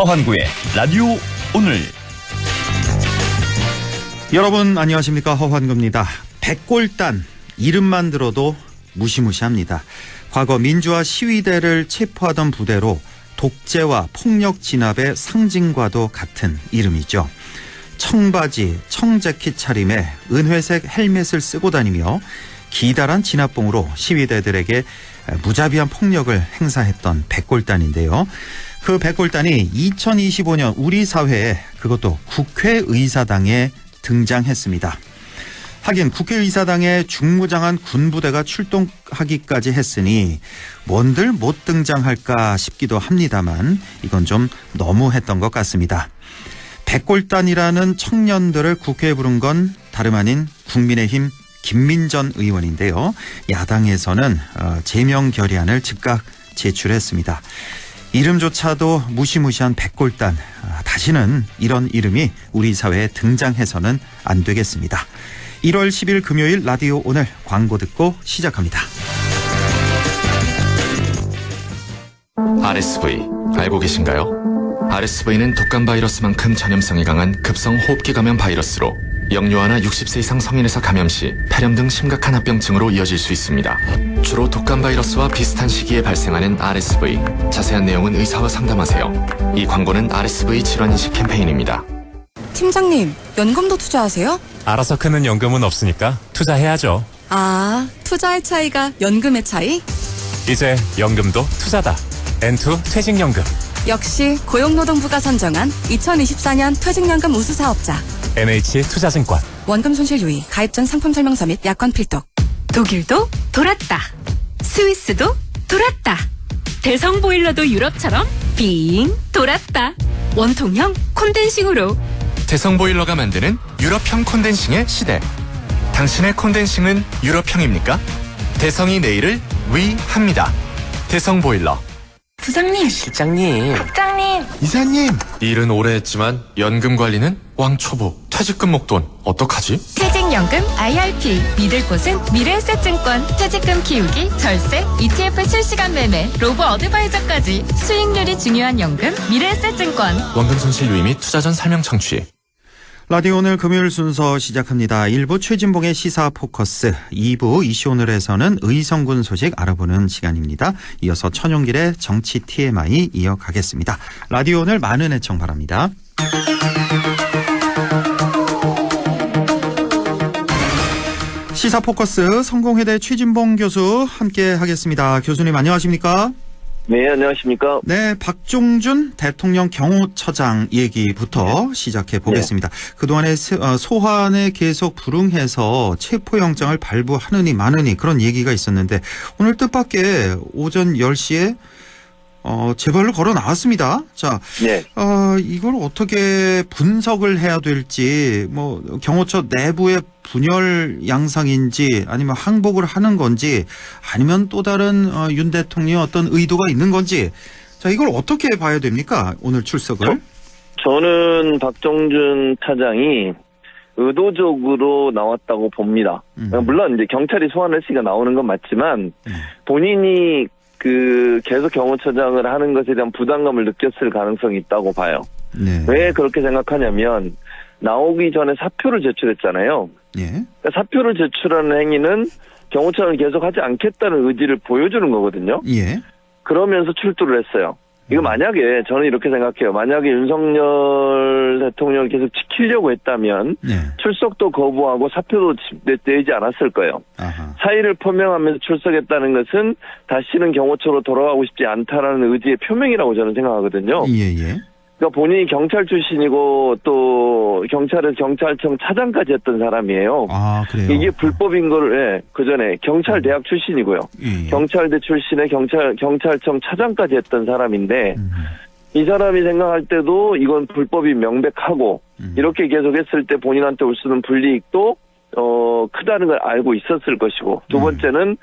허환구의 라디오 오늘. 여러분 안녕하십니까, 허환구입니다. 백골단 이름만 들어도 무시무시합니다. 과거 민주화 시위대를 체포하던 부대로 독재와 폭력 진압의 상징과도 같은 이름이죠. 청바지, 청재킷 차림에 은회색 헬멧을 쓰고 다니며 기다란 진압봉으로 시위대들에게 무자비한 폭력을 행사했던 백골단인데요. 그 백골단이 2025년 우리 사회에, 그것도 국회의사당에 등장했습니다. 하긴 국회의사당에 중무장한 군부대가 출동하기까지 했으니 뭔들 못 등장할까 싶기도 합니다만 이건 좀 너무했던 것 같습니다. 백골단이라는 청년들을 국회에 부른 건 다름 아닌 국민의힘 김민전 의원인데요. 야당에서는 제명 결의안을 즉각 제출했습니다. 이름조차도 무시무시한 백골단, 다시는 이런 이름이 우리 사회에 등장해서는 안 되겠습니다. 1월 10일 금요일 라디오 오늘, 광고 듣고 시작합니다. RSV 알고 계신가요? RSV는 독감 바이러스만큼 전염성이 강한 급성 호흡기 감염 바이러스로 영유아나 60세 이상 성인에서 감염 시 폐렴 등 심각한 합병증으로 이어질 수 있습니다. 주로 독감 바이러스와 비슷한 시기에 발생하는 RSV. 자세한 내용은 의사와 상담하세요. 이 광고는 RSV 질환인식 캠페인입니다. 팀장님, 연금도 투자하세요? 알아서 크는 연금은 없으니까 투자해야죠. 아, 투자의 차이가 연금의 차이? 이제 연금도 투자다. N2 퇴직연금. 역시 고용노동부가 선정한 2024년 퇴직연금 우수사업자. NH투자증권. 원금 손실 유의, 가입 전 상품 설명서 및 약관 필독. 독일도 돌았다. 스위스도 돌았다. 대성보일러도 유럽처럼 빙 돌았다. 원통형 콘덴싱으로. 대성보일러가 만드는 유럽형 콘덴싱의 시대. 당신의 콘덴싱은 유럽형입니까? 대성이 내일을 위합니다. 대성보일러. 부장님, 실장님, 국장님, 이사님. 일은 오래 했지만 연금 관리는 왕초보. 퇴직금 목돈 어떡하지? 퇴직연금 IRP. 믿을 곳은 미래에셋증권. 퇴직금 키우기, 절세, ETF 실시간 매매, 로보 어드바이저까지 수익률이 중요한 연금 미래에셋증권. 원금 손실 유의 및 투자 전 설명 청취. 라디오 오늘 금요일 순서 시작합니다. 1부 최진봉의 시사 포커스, 2부 이슈 오늘에서는 의성군 소식 알아보는 시간입니다. 이어서 천용길의 정치 TMI 이어가겠습니다. 라디오 오늘 많은 애청 바랍니다. 시사 포커스 성공회대 최진봉 교수 함께 하겠습니다. 교수님 안녕하십니까? 네, 안녕하십니까? 네, 박종준 대통령 경호처장 얘기부터 시작해 보겠습니다. 네. 그동안에 소환에 계속 불응해서 체포영장을 발부하느니 마느니 그런 얘기가 있었는데 오늘 뜻밖의 오전 10시에 재발로 걸어 나왔습니다. 자, 네. 이걸 어떻게 분석을 해야 될지, 경호처 내부의 분열 양상인지, 아니면 항복을 하는 건지, 아니면 또 다른 윤 대통령의 어떤 의도가 있는 건지, 자, 이걸 어떻게 봐야 됩니까? 오늘 출석을? 저는 박정준 차장이 의도적으로 나왔다고 봅니다. 물론 이제 경찰이 소환할 시가 나오는 건 맞지만 본인이 계속 경호처장을 하는 것에 대한 부담감을 느꼈을 가능성이 있다고 봐요. 네. 왜 그렇게 생각하냐면 나오기 전에 사표를 제출했잖아요. 예. 그러니까 사표를 제출하는 행위는 경호처장을 계속 하지 않겠다는 의지를 보여주는 거거든요. 예. 그러면서 출두를 했어요. 이거 만약에 저는 이렇게 생각해요. 만약에 윤석열 대통령을 계속 지키려고 했다면 네. 출석도 거부하고 사표도 내지 않았을 거예요. 아하. 사의를 표명하면서 출석했다는 것은 다시는 경호처로 돌아가고 싶지 않다라는 의지의 표명이라고 저는 생각하거든요. 예. 그러니까 본인이 경찰 출신이고 또 경찰청 차장까지 했던 사람이에요. 아, 그래요? 이게 불법인 거를, 그 전에 경찰 대학 출신이고요. 예. 경찰대 출신의 경찰청 차장까지 했던 사람인데, 이 사람이 생각할 때도 이건 불법이 명백하고, 이렇게 계속했을 때 본인한테 올 수 있는 불이익도, 크다는 걸 알고 있었을 것이고, 두 번째는,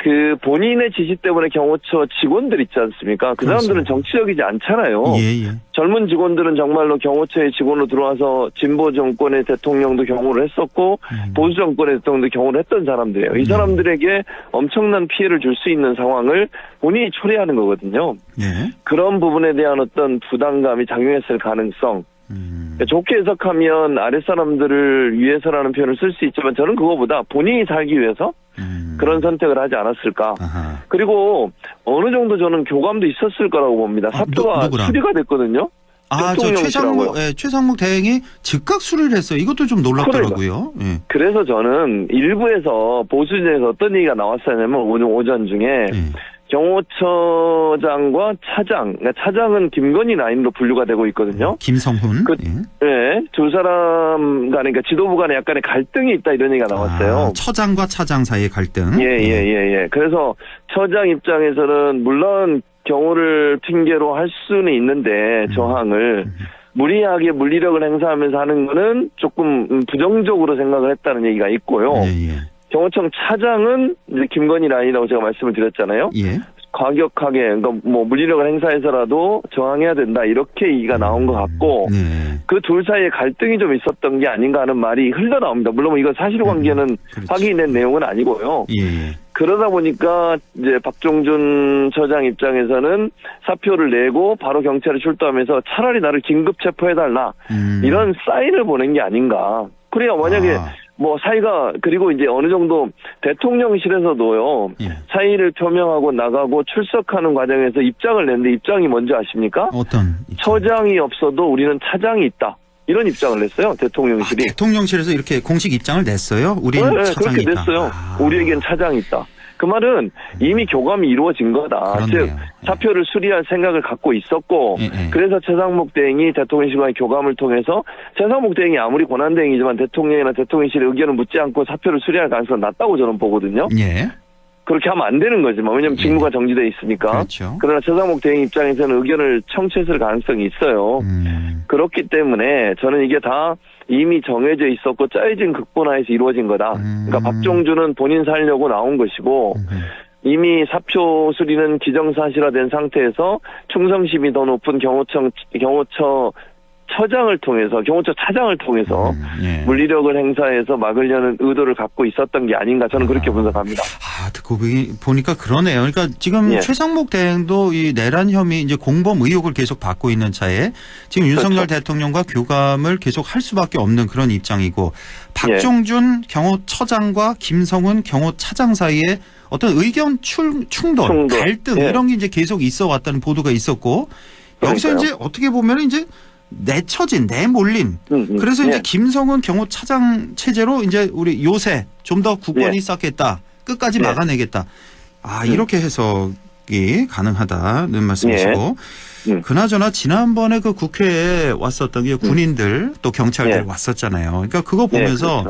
그 본인의 지시 때문에 경호처 직원들 있지 않습니까? 그 사람들은 정치적이지 않잖아요. 예. 젊은 직원들은 정말로 경호처의 직원으로 들어와서 진보 정권의 대통령도 경호를 했었고 보수 정권의 대통령도 경호를 했던 사람들이에요. 이 사람들에게 엄청난 피해를 줄 수 있는 상황을 본인이 초래하는 거거든요. 예. 그런 부분에 대한 어떤 부담감이 작용했을 가능성. 좋게 해석하면 아랫사람들을 위해서라는 표현을 쓸 수 있지만 저는 그거보다 본인이 살기 위해서 그런 선택을 하지 않았을까. 아하. 그리고 어느 정도 저는 교감도 있었을 거라고 봅니다. 사표가 누구랑? 수리가 됐거든요. 저 최상목 대행이 즉각 수리를 했어요. 이것도 좀 놀랍더라고요. 예. 그래서 저는 일부에서 보수진에서 어떤 얘기가 나왔었냐면 오늘 오전 중에 경호처장과 차장, 그러니까 차장은 김건희 라인으로 분류가 되고 있거든요. 김성훈. 네, 두 사람 간에, 그러니까 지도부 간에 약간의 갈등이 있다 이런 얘기가 나왔어요. 처장과 차장 사이의 갈등. 예. 그래서 처장 입장에서는 물론 경호를 핑계로 할 수는 있는데 저항을 무리하게 물리력을 행사하면서 하는 거는 조금 부정적으로 생각을 했다는 얘기가 있고요. 경호청 차장은 이제 김건희 라인이라고 제가 말씀을 드렸잖아요. 예. 과격하게 그러니까 뭐 물리력을 행사해서라도 저항해야 된다 이렇게 얘기가 나온 것 같고 그 둘 사이에 갈등이 좀 있었던 게 아닌가 하는 말이 흘러나옵니다. 물론 이건 사실관계는 확인된 내용은 아니고요. 그러다 보니까 이제 박종준 처장 입장에서는 사표를 내고 바로 경찰에 출두하면서 차라리 나를 긴급 체포해달라 이런 사인을 보낸 게 아닌가. 그래야 만약에 뭐 사이가 그리고 이제 어느 정도 대통령실에서도요 사의를 표명하고 나가고 출석하는 과정에서 입장을 냈는데 입장이 뭔지 아십니까? 어떤 입장? 처장이 없어도 우리는 차장이 있다 이런 입장을 냈어요 대통령실이. 대통령실에서 이렇게 공식 입장을 냈어요? 우리는 차장이 그렇게 있다. 냈어요. 우리에겐 차장이 있다. 그 말은 이미 교감이 이루어진 거다. 그렇네요. 즉 사표를 수리할 생각을 갖고 있었고 그래서 최상목 대행이 대통령실과의 교감을 통해서 최상목 대행이 아무리 권한대행이지만 대통령이나 대통령실의 의견을 묻지 않고 사표를 수리할 가능성은 낮다고 저는 보거든요. 그렇게 하면 안 되는 거지만 왜냐하면 직무가 정지돼 있으니까. 그렇죠. 그러나 최상목 대행 입장에서는 의견을 청취했을 가능성이 있어요. 그렇기 때문에 저는 이게 다 이미 정해져 있었고 짜여진 극본하에서 이루어진 거다. 그러니까 박종준은 본인 살려고 나온 것이고 이미 사표 수리는 기정사실화된 상태에서 충성심이 더 높은 경호처 처장을 통해서 경호처 차장을 통해서 물리력을 행사해서 막으려는 의도를 갖고 있었던 게 아닌가 저는 그렇게 분석합니다. 듣고 보니까 그러네요. 그러니까 지금 최상목 대행도 이 내란 혐의 이제 공범 의혹을 계속 받고 있는 차에 지금 윤석열 대통령과 교감을 계속 할 수밖에 없는 그런 입장이고 박종준 경호처장과 김성훈 경호차장 사이에 어떤 의견 충돌, 갈등 이런 게 이제 계속 있어 왔다는 보도가 있었고 여기서 이제 어떻게 보면 이제 내쳐진, 내몰린. 그래서 이제 김성훈 경호차장 체제로 이제 우리 요새 좀 더 굳건히 쌓겠다. 끝까지 막아내겠다. 이렇게 해석이 가능하다는 말씀이시고. 그나저나 지난번에 그 국회에 왔었던 게 군인들 또 경찰들 왔었잖아요. 그러니까 그거 보면서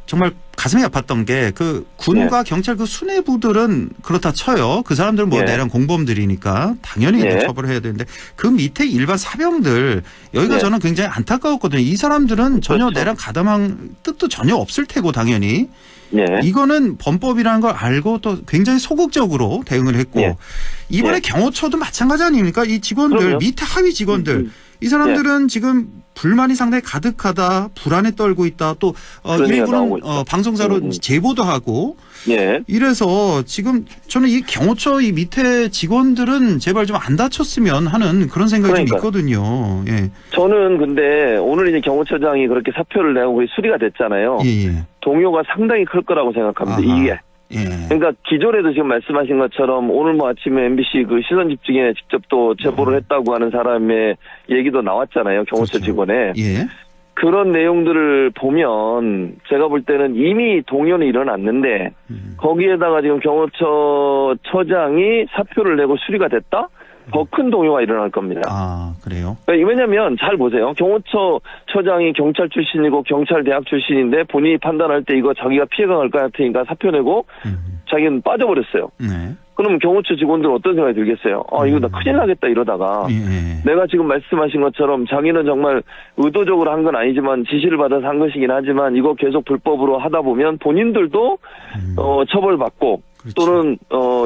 정말 가슴이 아팠던 게 그 군과 경찰 그 수뇌부들은 그렇다 쳐요. 그 사람들은 뭐 내란 공범들이니까 당연히 처벌해야 되는데 그 밑에 일반 사병들 여기가 저는 굉장히 안타까웠거든요. 이 사람들은 전혀 내란 가담한 뜻도 전혀 없을 테고 당연히. 이거는 범법이라는 걸 알고 또 굉장히 소극적으로 대응을 했고 이번에 경호처도 마찬가지 아닙니까? 이 직원들 밑에 하위 직원들 이 사람들은 지금 불만이 상당히 가득하다, 불안에 떨고 있다, 또 일부는 방송사로 제보도 하고 이래서 지금 저는 이 경호처 이 밑에 직원들은 제발 좀 안 다쳤으면 하는 그런 생각이 좀 있거든요. 저는 근데 오늘 이제 경호처장이 그렇게 사표를 내고 거의 수리가 됐잖아요. 동요가 상당히 클 거라고 생각합니다. 이게. 그러니까 기존에도 지금 말씀하신 것처럼 오늘 뭐 아침에 MBC 그 시선 집중에 직접 또 제보를 했다고 하는 사람의 얘기도 나왔잖아요. 경호처 직원에. 그런 내용들을 보면 제가 볼 때는 이미 동요는 일어났는데 거기에다가 지금 경호처 처장이 사표를 내고 수리가 됐다? 더 큰 동요가 일어날 겁니다. 그래요? 왜냐면 잘 보세요. 경호처 처장이 경찰 출신이고 경찰 대학 출신인데 본인이 판단할 때 이거 자기가 피해가 갈 것 같으니까 사표 내고 자기는 빠져버렸어요. 그럼 경호처 직원들은 어떤 생각이 들겠어요? 이거 나 큰일 나겠다 이러다가 내가 지금 말씀하신 것처럼 자기는 정말 의도적으로 한 건 아니지만 지시를 받아서 한 것이긴 하지만 이거 계속 불법으로 하다 보면 본인들도 처벌받고 그렇죠. 또는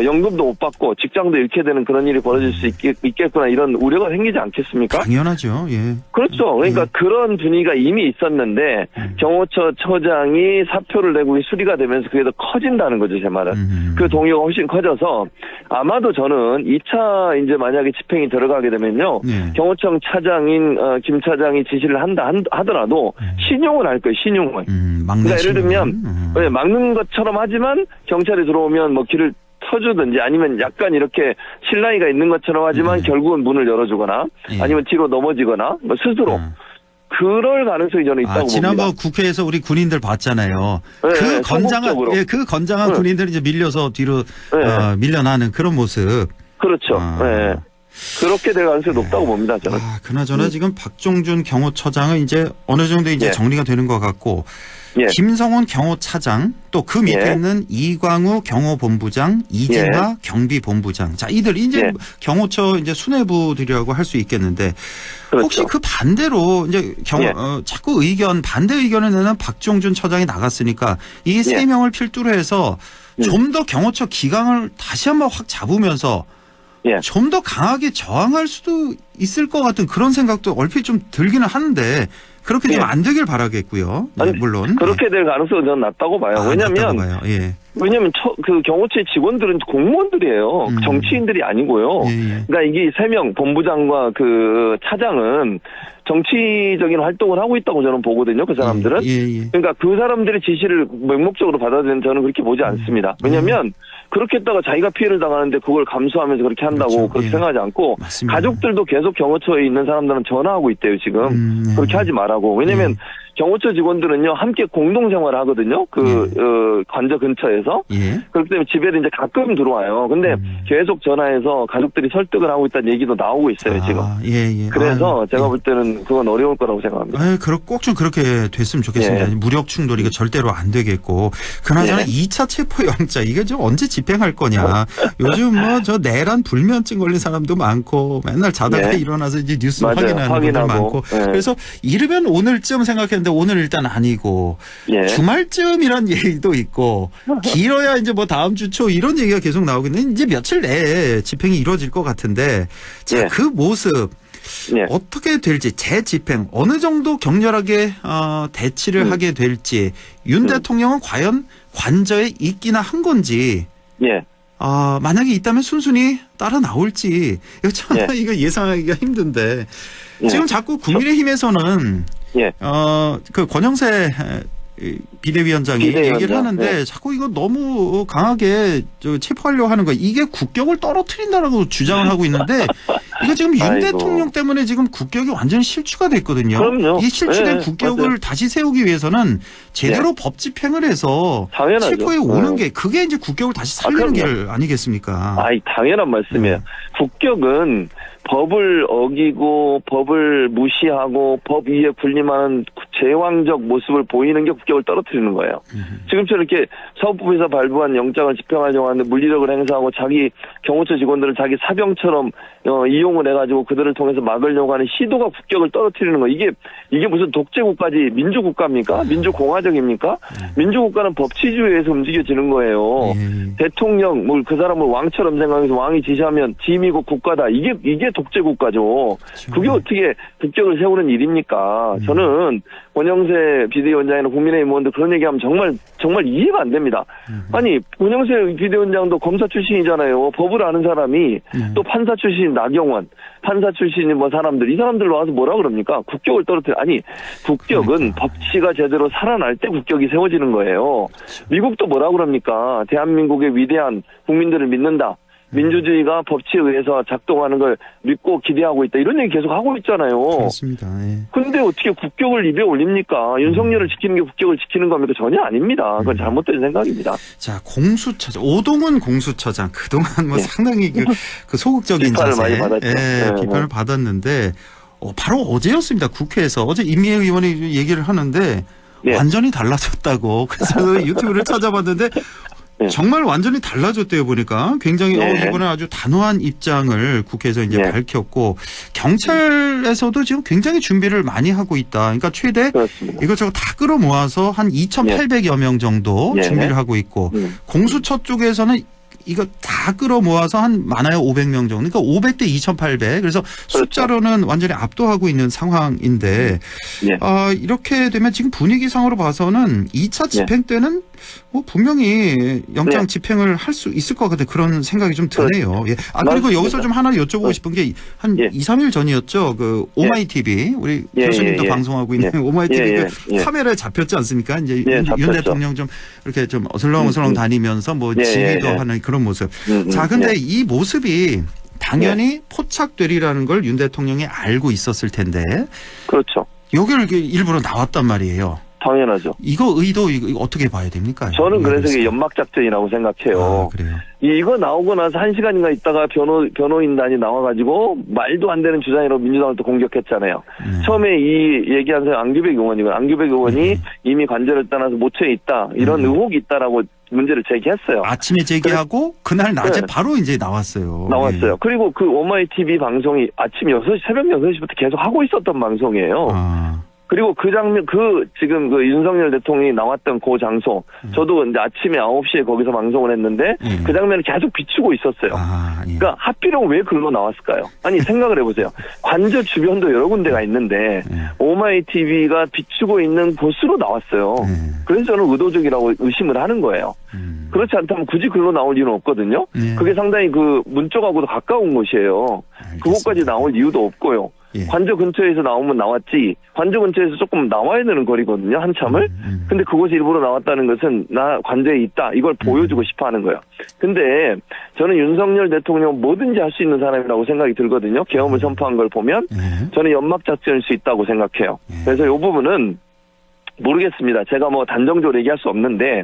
연금도 못 받고 직장도 잃게 되는 그런 일이 벌어질 수 있겠구나 이런 우려가 생기지 않겠습니까? 당연하죠. 예. 그렇죠. 그러니까 그런 분위기가 이미 있었는데 경호처장이 사표를 내고 수리가 되면서 그게 더 커진다는 거죠, 제 말은. 그 동요가 훨씬 커져서 아마도 저는 2차 이제 만약에 집행이 들어가게 되면요. 경호청 차장인 김 차장이 지시를 한다 하더라도 신용을 할 거예요, 신용을. 그러니까 예를 들면 막는 것처럼 하지만 경찰이 들어오면 뭐 길을 터주든지 아니면 약간 이렇게 실랑이가 있는 것처럼 하지만 결국은 문을 열어주거나 아니면 뒤로 넘어지거나 뭐 스스로 그럴 가능성이 저는 있다고 봅니다. 지난번 국회에서 우리 군인들 봤잖아요. 그 건장한 군인들이 이제 밀려서 뒤로 밀려나는 그런 모습. 그렇죠. 네. 그렇게 될 가능성이 높다고 봅니다, 저는. 그나저나 지금 박종준 경호처장은 이제 어느 정도 이제 정리가 되는 것 같고, 김성훈 경호차장, 또 그 밑에는 이광우 경호본부장, 이진화 경비본부장. 자, 이들 이제 경호처 이제 수뇌부들이라고 할 수 있겠는데, 그렇죠. 혹시 그 반대로 이제 자꾸 반대 의견을 내는 박종준 처장이 나갔으니까 이 세 명을 필두로 해서 좀 더 경호처 기강을 다시 한번 확 잡으면서 좀 더 강하게 저항할 수도 있을 것 같은 그런 생각도 얼핏 좀 들기는 하는데 그렇게 좀 안 되길 바라겠고요. 아니, 물론 그렇게 될 가능성은 저는 낮다고 봐요. 왜냐하면 그 경호처의 직원들은 공무원들이에요. 정치인들이 아니고요. 그러니까 이게 3명 본부장과 그 차장은 정치적인 활동을 하고 있다고 저는 보거든요. 그 사람들은. 그러니까 그 사람들의 지시를 맹목적으로 받아들이는 저는 그렇게 보지 않습니다. 왜냐하면 그렇게 했다가 자기가 피해를 당하는데 그걸 감수하면서 그렇게 한다고 그렇게 생각하지 않고 맞습니다. 가족들도 계속 경호처에 있는 사람들은 전화하고 있대요. 지금. 그렇게 하지 말라고. 왜냐하면 경호처 직원들은요 함께 공동 생활을 하거든요. 관저 근처에서. 그렇기 때문에 집에도 이제 가끔 들어와요. 근데 계속 전화해서 가족들이 설득을 하고 있다는 얘기도 나오고 있어요 지금. 그래서 제가 볼 때는 그건 어려울 거라고 생각합니다. 꼭 좀 그렇게 됐으면 좋겠습니다. 무력 충돌이 이거 절대로 안 되겠고. 그나저나 2차 체포영장 이게 좀 언제 집행할 거냐. 요즘 뭐 저 내란 불면증 걸린 사람도 많고 맨날 자다가 일어나서 이제 뉴스 확인하는 분들 많고. 그래서 이르면 오늘쯤 생각했는데 오늘 일단 아니고 주말쯤이란 얘기도 있고 길어야 이제 뭐 다음 주 초 이런 얘기가 계속 나오겠는데 이제 며칠 내에 집행이 이루어질 것 같은데 자, 그 모습 어떻게 될지 재집행 어느 정도 격렬하게 대치를 하게 될지 윤 대통령은 과연 관저에 있기나 한 건지 만약에 있다면 순순히 따라 나올지 이거 참 이거 예상하기가 힘든데 지금 자꾸 국민의힘에서는 그 권영세 비대위원장이 얘기를 하는데 자꾸 이거 너무 강하게 체포하려고 하는 거 이게 국격을 떨어뜨린다라고 주장을 하고 있는데 이거 지금 윤 대통령 때문에 지금 국격이 완전히 실추가 됐거든요. 그럼요. 이 실추된 국격을 다시 세우기 위해서는 제대로 법 집행을 해서 당연하죠. 체포에 오는 게 그게 이제 국격을 다시 살리는 길 아니겠습니까? 당연한 말씀이에요. 국격은 법을 어기고 법을 무시하고 법 위에 군림하는 제왕적 모습을 보이는 게 국격을 떨어뜨리는 거예요. 지금처럼 이렇게 사법부에서 발부한 영장을 집행하려고 하는데 물리력을 행사하고 자기 경호처 직원들을 자기 사병처럼 이용을 해가지고 그들을 통해서 막으려고 하는 시도가 국격을 떨어뜨리는 거예요. 이게 무슨 독재국가지 민주국가입니까? 민주공화정입니까? 민주국가는 법치주의에서 움직여지는 거예요. 대통령 그 사람을 왕처럼 생각해서 왕이 지시하면 짐이고 국가다. 이게 독재국가죠. 그게 어떻게 국격을 세우는 일입니까? 저는 권영세 비대위원장이나 국민의힘 의원들 그런 얘기하면 정말 이해가 안 됩니다. 아니 권영세 비대위원장도 검사 출신이잖아요. 법을 아는 사람이 또 판사 출신 나경원, 판사 출신인 뭐 사람들 이 사람들 와서 뭐라 그럽니까? 국격을 떨어뜨려. 아니 국격은 법치가 제대로 살아날 때 국격이 세워지는 거예요. 미국도 뭐라 그럽니까? 대한민국의 위대한 국민들을 믿는다. 민주주의가 법치에 의해서 작동하는 걸 믿고 기대하고 있다. 이런 얘기 계속 하고 있잖아요. 그렇습니다. 근데 어떻게 국격을 입에 올립니까? 윤석열을 지키는 게 국격을 지키는 겁니까? 전혀 아닙니다. 그건 잘못된 생각입니다. 자, 공수처장, 오동훈 공수처장. 그동안 뭐 상당히 그 소극적인 비판을 자세. 많이 받았죠. 비판을 받았는데, 바로 어제였습니다. 국회에서. 어제 임미애 의원이 얘기를 하는데, 완전히 달라졌다고. 그래서 유튜브를 찾아봤는데, 네. 정말 완전히 달라졌대요 보니까. 굉장히 네. 이번에 아주 단호한 입장을 국회에서 이제 네. 밝혔고 경찰에서도 지금 굉장히 준비를 많이 하고 있다. 그러니까 최대 그렇습니다. 이것저것 다 끌어모아서 한 2,800여 명 정도 네. 준비를 하고 있고 공수처 쪽에서는 이거 다 끌어모아서 한 많아요 500명 정도. 그러니까 500대 2,800. 그래서 숫자로는 완전히 압도하고 있는 상황인데 네. 이렇게 되면 지금 분위기상으로 봐서는 2차 집행 때는 뭐 분명히 영장 네. 집행을 할 수 있을 것 같은 그런 생각이 좀 드네요. 예. 그리고 맞습니다. 여기서 좀 하나 여쭤보고 싶은 게 한 예. 2, 3일 전이었죠. 그 오마이TV 우리 예, 교수님도 예, 예. 방송하고 있는 예. 오마이TV 예, 그 예. 카메라에 잡혔지 않습니까? 이제 윤 잡혔죠. 대통령 좀 이렇게 좀 어슬렁어슬렁 다니면서 뭐 예, 지휘도 예, 예. 하는 그런 모습. 자, 근데 예. 이 모습이 당연히 포착되리라는 걸 윤 대통령이 알고 있었을 텐데 그렇죠. 여기를 이렇게 일부러 나왔단 말이에요. 당연하죠. 이거 의도 이거 어떻게 봐야 됩니까? 저는 이거 그래서 이게 의도. 연막작전이라고 생각해요. 그래요. 이거 나오고 나서 1시간인가 있다가 변호인단이 나와가지고 말도 안 되는 주장으로 민주당을 또 공격했잖아요. 처음에 이 얘기한 사람 안규백 의원이고 안규백 의원이 이미 관저를 떠나서 모처에 있다. 이런 의혹이 있다라고 문제를 제기했어요. 아침에 제기하고 그날 낮에 네. 바로 이제 나왔어요. 나왔어요. 예. 그리고 그 오마이TV 방송이 아침 6시, 새벽 6시부터 계속 하고 있었던 방송이에요. 그리고 그 장면, 지금 윤석열 대통령이 나왔던 그 장소, 저도 이제 아침에 9시에 거기서 방송을 했는데, 그 장면을 계속 비추고 있었어요. 예. 그러니까 하필이면 왜 글로 나왔을까요? 아니, 생각을 해보세요. 관저 주변도 여러 군데가 있는데, 오마이TV가 비추고 있는 곳으로 나왔어요. 그래서 저는 의도적이라고 의심을 하는 거예요. 그렇지 않다면 굳이 글로 나올 이유는 없거든요. 그게 상당히 문 쪽하고도 가까운 곳이에요. 그곳까지 나올 이유도 없고요. 예. 관저 근처에서 나오면 나왔지 관저 근처에서 조금 나와야 되는 거리거든요. 한참을. 근데 그곳이 일부러 나왔다는 것은 나 관저에 있다. 이걸 보여주고 싶어 하는 거예요. 근데 저는 윤석열 대통령 뭐든지 할 수 있는 사람이라고 생각이 들거든요. 계엄을 선포한 걸 보면 저는 연막작전일 수 있다고 생각해요. 그래서 이 부분은 모르겠습니다. 제가 뭐 단정적으로 얘기할 수 없는데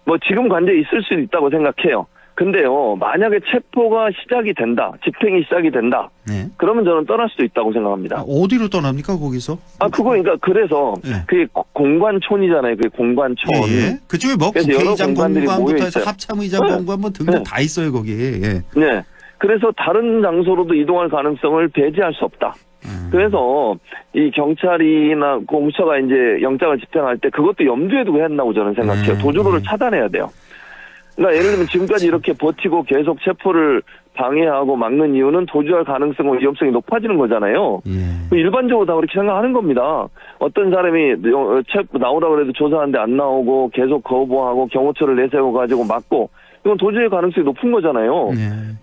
뭐 지금 관저에 있을 수 있다고 생각해요. 근데요, 만약에 체포가 시작이 된다, 집행이 시작이 된다, 그러면 저는 떠날 수도 있다고 생각합니다. 어디로 떠납니까, 거기서? 그러니까, 그래서, 그게 공관촌이잖아요, 그게 공관촌. 예. 그쪽에 뭐 그래서 여러 국회의장 공간들이 공관부터 해서 모여있어요. 합참의장 공관 뭐 등등 다 있어요, 거기에. 예. 네. 그래서 다른 장소로도 이동할 가능성을 배제할 수 없다. 그래서 이 경찰이나 공수처가 이제 영장을 집행할 때 그것도 염두에 두고 해야 한다고 저는 생각해요. 도주로를 차단해야 돼요. 그러니까 예를 들면 지금까지 이렇게 버티고 계속 체포를 방해하고 막는 이유는 도주할 가능성과 위험성이 높아지는 거잖아요. 일반적으로 다 그렇게 생각하는 겁니다. 어떤 사람이 나오라고 해도 조사하는데 안 나오고 계속 거부하고 경호처를 내세워가지고 막고 이건 도주의 가능성이 높은 거잖아요.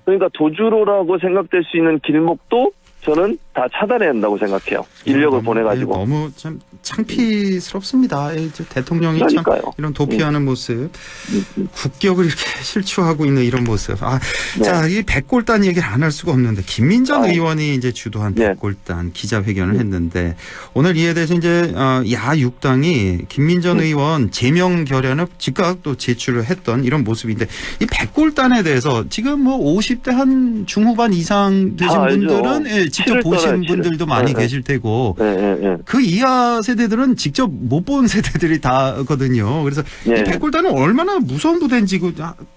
그러니까 도주로라고 생각될 수 있는 길목도 저는 다 차단해야 한다고 생각해요. 인력을 보내가지고. 너무 참 창피스럽습니다. 대통령이 그러니까요. 참 이런 도피하는 모습, 국격을 이렇게 실추하고 있는 이런 모습. 네. 자, 이 백골단 얘기를 안 할 수가 없는데 김민전 의원이 이제 주도한 백골단 기자회견을 했는데 오늘 이에 대해서 이제 야6당이 김민전 의원 제명 결연을 즉각 또 제출을 했던 이런 모습인데 이 백골단에 대해서 지금 뭐 50대 한 중후반 이상 되신 분들은 직접 보신 분들도 많이 계실 테고 그 이하 세대들은 직접 못 본 세대들이 다거든요. 그래서 이 백골단은 얼마나 무서운 부대인지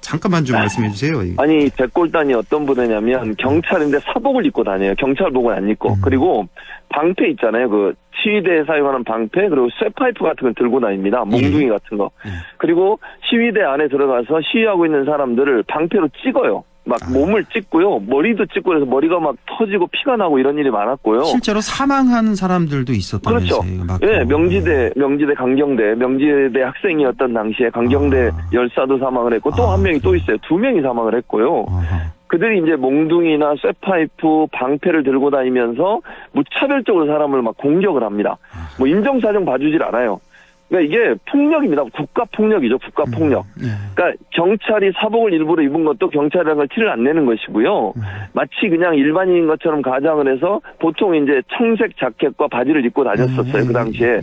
잠깐만 좀 말씀해 주세요. 아니 백골단이 어떤 부대냐면 경찰인데 사복을 입고 다녀요. 경찰복은 안 입고. 그리고 방패 있잖아요. 그 시위대에 사용하는 방패 그리고 쇠파이프 같은 걸 들고 다닙니다. 몽둥이 같은 거. 그리고 시위대 안에 들어가서 시위하고 있는 사람들을 방패로 찍어요. 막 몸을 찍고요. 머리도 찍고 그래서 머리가 막 터지고 피가 나고 이런 일이 많았고요. 실제로 사망한 사람들도 있었다면서요. 그렇죠. 예, 명지대 강경대 학생이었던 당시에 강경대 열사도 사망을 했고 또 한 명이 또 있어요. 2명이 사망을 했고요. 그들이 이제 몽둥이나 쇠파이프, 방패를 들고 다니면서 무차별적으로 사람을 막 공격을 합니다. 뭐 인정사정 봐주질 않아요. 그러니까 이게 폭력입니다. 국가폭력이죠. 국가폭력. 그러니까 경찰이 사복을 일부러 입은 것도 경찰이라는 걸 티를 안 내는 것이고요. 마치 그냥 일반인인 것처럼 가장을 해서 보통 이제 청색 자켓과 바지를 입고 다녔었어요. 그 당시에.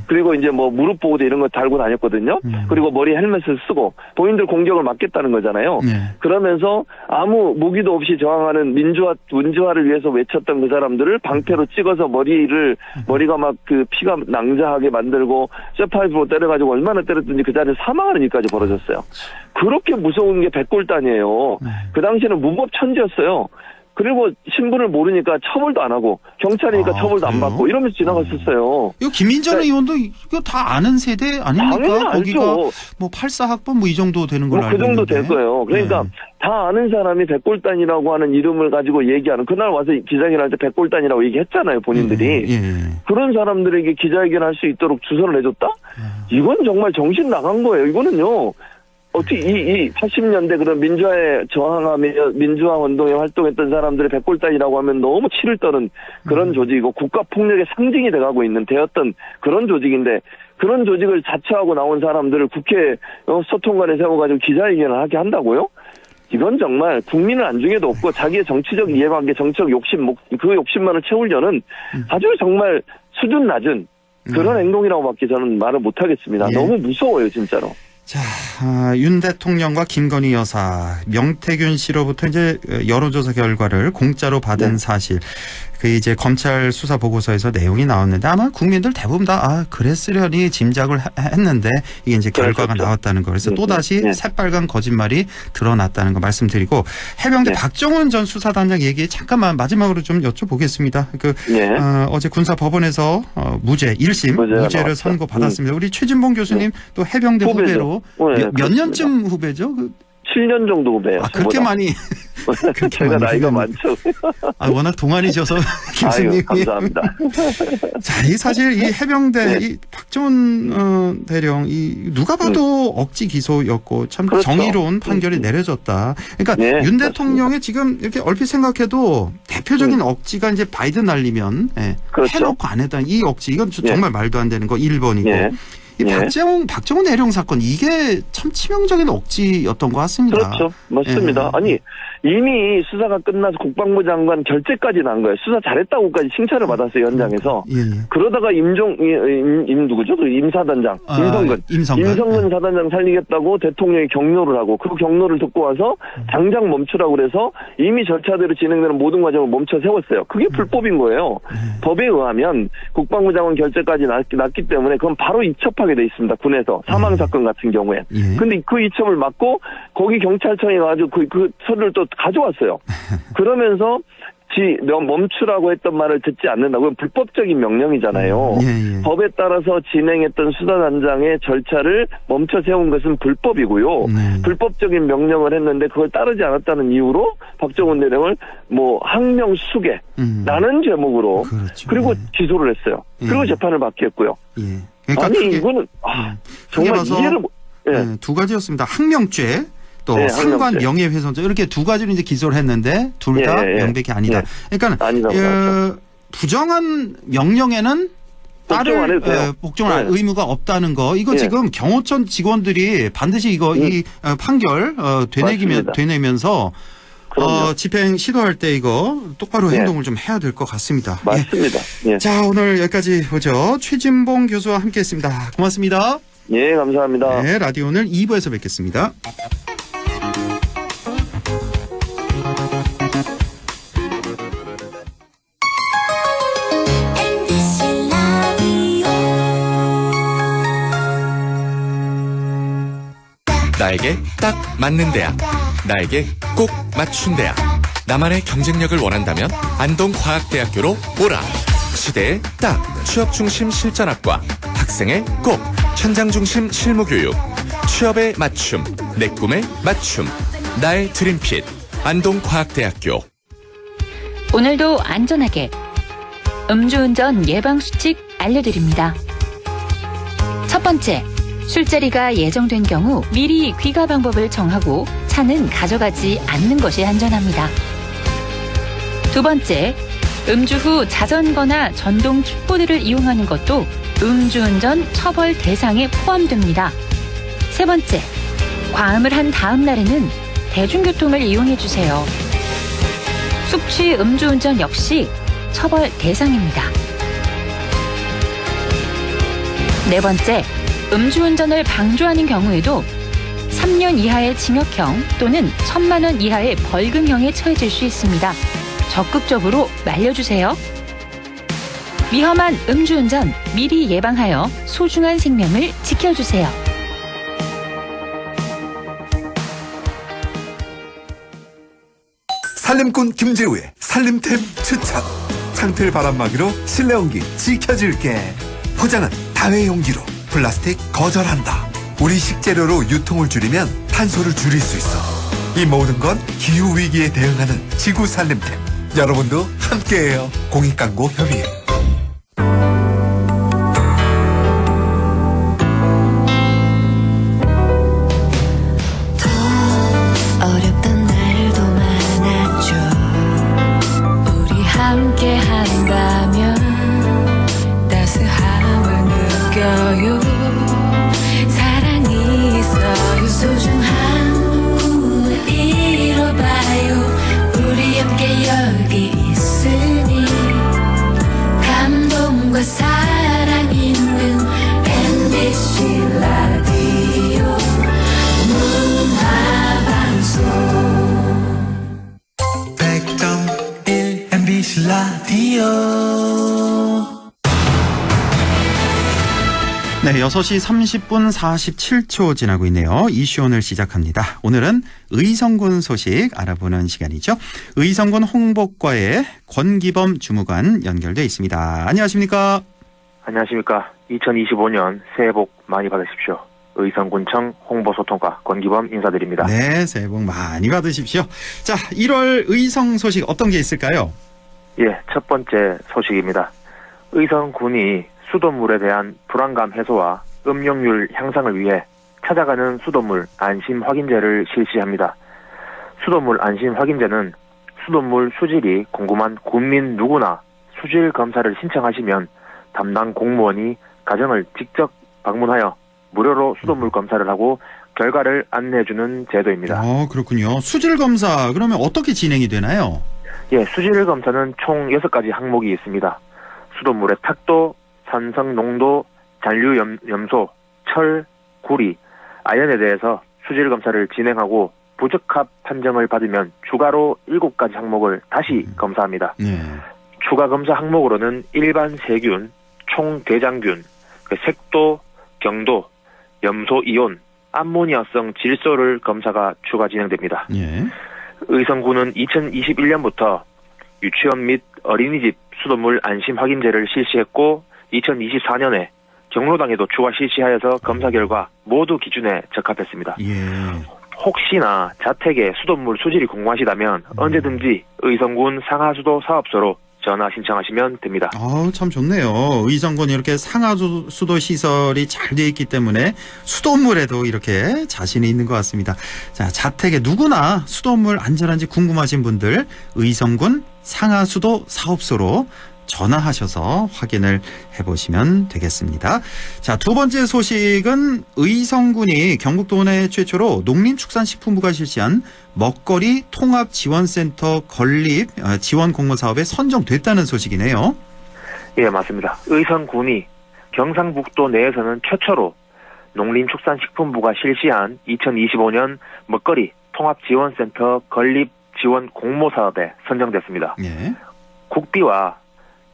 그리고 이제 뭐 무릎 보호대 이런 거 달고 다녔거든요. 그리고 머리에 헬멧을 쓰고 본인들 공격을 막겠다는 거잖아요. 그러면서 아무 무기도 없이 저항하는 민주화를 위해서 외쳤던 그 사람들을 방패로 찍어서 머리가 막 그 피가 낭자하게 만들고 쇠파이프로 때려가지고 얼마나 때렸든지 그 자리에 사망하는 일까지 벌어졌어요. 그렇게 무서운 게 백골단이에요. 그 당시에는 무법천지였어요. 그리고 신분을 모르니까 처벌도 안 하고 경찰이니까 처벌도 안 그래요? 받고 이러면서 지나갔었어요. 이거 김민전 의원도 이거 다 아는 세대 아닙니까? 당연히 거기가 알죠. 뭐 84학번 뭐 이 정도 되는 걸로 뭐 알고 그 정도 있는데. 될 거예요. 그러니까 네. 다 아는 사람이 백골단이라고 하는 이름을 가지고 얘기하는, 그날 와서 기자회견 할 때 백골단이라고 얘기했잖아요, 본인들이. 예. 그런 사람들에게 기자회견 할 수 있도록 주소를 내줬다? 이건 정말 정신 나간 거예요. 이거는요. 어떻게 이 80년대 그런 민주화에 저항하며 민주화 운동에 활동했던 사람들의 백골단이라고 하면 너무 치를 떠는 그런 조직이고 국가폭력의 상징이 돼가고 있는 되었던 그런 조직인데, 그런 조직을 자처하고 나온 사람들을 국회 소통관에 세워가지고 기자회견을 하게 한다고요? 이건 정말 국민은 안중에도 없고 자기의 정치적 이해관계, 정치적 욕심, 그 욕심만을 채우려는 아주 정말 수준 낮은 그런 행동이라고밖에 저는 말을 못하겠습니다. 예. 너무 무서워요, 진짜로. 자, 윤 대통령과 김건희 여사, 명태균 씨로부터 이제 여론조사 결과를 공짜로 받은 네. 사실. 그 이제 검찰 수사 보고서에서 내용이 나왔는데 아마 국민들 대부분 다 그랬으려니 짐작을 했는데 이게 이제 결과가 그렇죠. 나왔다는 거. 그래서 또 다시 네. 새빨간 거짓말이 드러났다는 거 말씀드리고, 해병대 네. 박정훈 전 수사단장 얘기 잠깐만 마지막으로 좀 여쭤보겠습니다. 예. 어제 군사법원에서 무죄 1심 무죄가 무죄를 나왔죠. 선고받았습니다. 우리 최진봉 교수님 또 해병대 후배죠. 후배로 네, 몇 그렇습니다. 년쯤 후배죠? 7년 정도 후배예요. 그렇게 저보다. 많이 그렇게 제가 많이 나이가 후배는- 많죠. 워낙 동안이셔서 아유, 교수님이. 감사합니다. 자, 이 사실 이 해병대 네. 이 박정훈 대령 이 누가 봐도 억지 기소였고 참 그렇죠. 정의로운 판결이 내려졌다. 그러니까 네, 윤 맞습니다. 대통령의 지금 이렇게 얼핏 생각해도 대표적인 억지가 이제 바이든 날리면 그렇죠. 해놓고 안 했다. 이 억지 이건 정말 말도 안 되는 거 1번이고. 예. 이 예. 박정훈 대령 사건 이게 참 치명적인 억지였던 것 같습니다. 그렇죠. 맞습니다. 예. 아니, 이미 수사가 끝나서 국방부 장관 결재까지 난 거예요. 수사 잘했다고까지 칭찬을 받았어요, 현장에서. 예. 그러다가 누구죠? 그 임사단장. 임성근 사단장 살리겠다고 대통령이 격려를 하고, 그 격려를 듣고 와서 당장 멈추라고 그래서 이미 절차대로 진행되는 모든 과정을 멈춰 세웠어요. 그게 불법인 거예요. 법에 의하면 국방부 장관 결재까지 났기 때문에 그건 바로 이첩하게 돼 있습니다. 군에서 사망사건 같은 경우에. 예. 근데 그 이첩을 막고 거기 경찰청에 가지고 그 서류를 또 가져왔어요. 그러면서 멈추라고 했던 말을 듣지 않는다고. 그건 불법적인 명령이잖아요. 예. 법에 따라서 진행했던 수사단장의 절차를 멈춰 세운 것은 불법이고요. 네. 불법적인 명령을 했는데 그걸 따르지 않았다는 이유로 박정훈 대령을 항명수괴라는 제목으로 그렇죠. 그리고 예. 기소를 했어요. 그리고 예. 재판을 받게 했고요. 예. 그러니까 아니 크게, 이거는 크게 정말 봐서 이해를 못. 예. 두 가지였습니다. 항명죄 또 네, 상관 항명죄. 명예훼손죄 이렇게 두 가지로 이제 기소를 했는데 둘 다 예. 명백히 아니다. 그러니까 아니라고 하죠. 부정한 명령에는 복종 안 해도 돼요. 복종할 네. 의무가 없다는 거. 이거 예. 지금 경호처 직원들이 반드시 이거 이 판결 맞습니다. 되내면서 그럼요. 집행 시도할 때 이거 똑바로 예. 행동을 좀 해야 될 것 같습니다. 예. 맞습니다. 예. 자, 오늘 여기까지 보죠. 최진봉 교수와 함께했습니다. 고맙습니다. 예, 감사합니다. 네, 라디오 오늘 2부에서 뵙겠습니다. MBC 라디오 나에게 딱 맞는 대학, 나에게 꼭 맞춘 대학. 나만의 경쟁력을 원한다면 안동과학대학교로 오라. 시대의 딱 취업 중심 실전학과, 학생의 꼭 현장 중심 실무교육, 취업의 맞춤, 내 꿈의 맞춤, 나의 드림핏 안동과학대학교. 오늘도 안전하게 음주운전 예방수칙 알려드립니다. 첫 번째, 술자리가 예정된 경우 미리 귀가 방법을 정하고 차는 가져가지 않는 것이 안전합니다. 두 번째, 음주 후 자전거나 전동 킥보드를 이용하는 것도 음주운전 처벌 대상에 포함됩니다. 세 번째, 과음을 한 다음 날에는 대중교통을 이용해주세요. 숙취 음주운전 역시 처벌 대상입니다. 네 번째, 음주운전을 방조하는 경우에도 3년 이하의 징역형 또는 1,000만 원 이하의 벌금형에 처해질 수 있습니다. 적극적으로 말려주세요. 위험한 음주운전 미리 예방하여 소중한 생명을 지켜주세요. 살림꾼 김재우의 살림템 추천. 창틀 바람막이로 실내 온기 지켜줄게. 포장은 다회용기로. 플라스틱 거절한다. 우리 식재료로 유통을 줄이면 탄소를 줄일 수 있어. 이 모든 건 기후위기에 대응하는 지구 살림템. 여러분도 함께해요. 공익광고협의회. 어렵던 날도 많았죠. 우리 함께 한다면 따스함을 느껴요. 사랑이 있어요. 소중한 꿈을 이뤄봐요. 우리 함께 여기 있으니 감동과 사랑 있는 MBC 라디오 문화방송 100.1 MBC 라디오. 네, 6시 30분 47초 지나고 있네요. 이슈 오늘 시작합니다. 오늘은 의성군 소식 알아보는 시간이죠. 의성군 홍보과의 권기범 주무관 연결돼 있습니다. 안녕하십니까? 안녕하십니까. 2025년 새해 복 많이 받으십시오. 의성군청 홍보소통과 권기범 인사드립니다. 네, 새해 복 많이 받으십시오. 자, 1월 의성 소식 어떤 게 있을까요? 예, 첫 번째 소식입니다. 의성군이 수돗물에 대한 불안감 해소와 음용률 향상을 위해 찾아가는 수돗물 안심 확인제를 실시합니다. 수돗물 안심 확인제는 수돗물 수질이 궁금한 군민 누구나 수질 검사를 신청하시면 담당 공무원이 가정을 직접 방문하여 무료로 수돗물 검사를 하고 결과를 안내해주는 제도입니다. 그렇군요. 수질 검사 그러면 어떻게 진행이 되나요? 예, 수질 검사는 총 6가지 항목이 있습니다. 수돗물의 탁도, 산성 농도, 잔류 염소, 철, 구리, 아연에 대해서 수질 검사를 진행하고 부적합 판정을 받으면 추가로 7가지 항목을 다시 검사합니다. 네. 추가 검사 항목으로는 일반 세균, 총대장균, 색도, 경도, 염소 이온, 암모니아성 질소를 검사가 추가 진행됩니다. 예. 의성군은 2021년부터 유치원 및 어린이집 수돗물 안심 확인제를 실시했고 2024년에 경로당에도 추가 실시하여서 검사 결과 모두 기준에 적합했습니다. 예. 혹시나 자택에 수돗물 수질이 궁금하시다면 언제든지 의성군 상하수도 사업소로 전화 신청하시면 됩니다. 참 좋네요. 의성군 이렇게 상하수도 시설이 잘 되어 있기 때문에 수돗물에도 이렇게 자신이 있는 것 같습니다. 자, 자택에 누구나 수돗물 안전한지 궁금하신 분들 의성군 상하수도 사업소로 전화하셔서 확인을 해보시면 되겠습니다. 자, 두 번째 소식은 의성군이 경북도 내 최초로 농림축산식품부가 실시한 먹거리 통합지원센터 건립 지원 공모 사업에 선정됐다는 소식이네요. 예, 맞습니다. 의성군이 경상북도 내에서는 최초로 농림축산식품부가 실시한 2025년 먹거리 통합지원센터 건립 지원 공모 사업에 선정됐습니다. 예. 국비와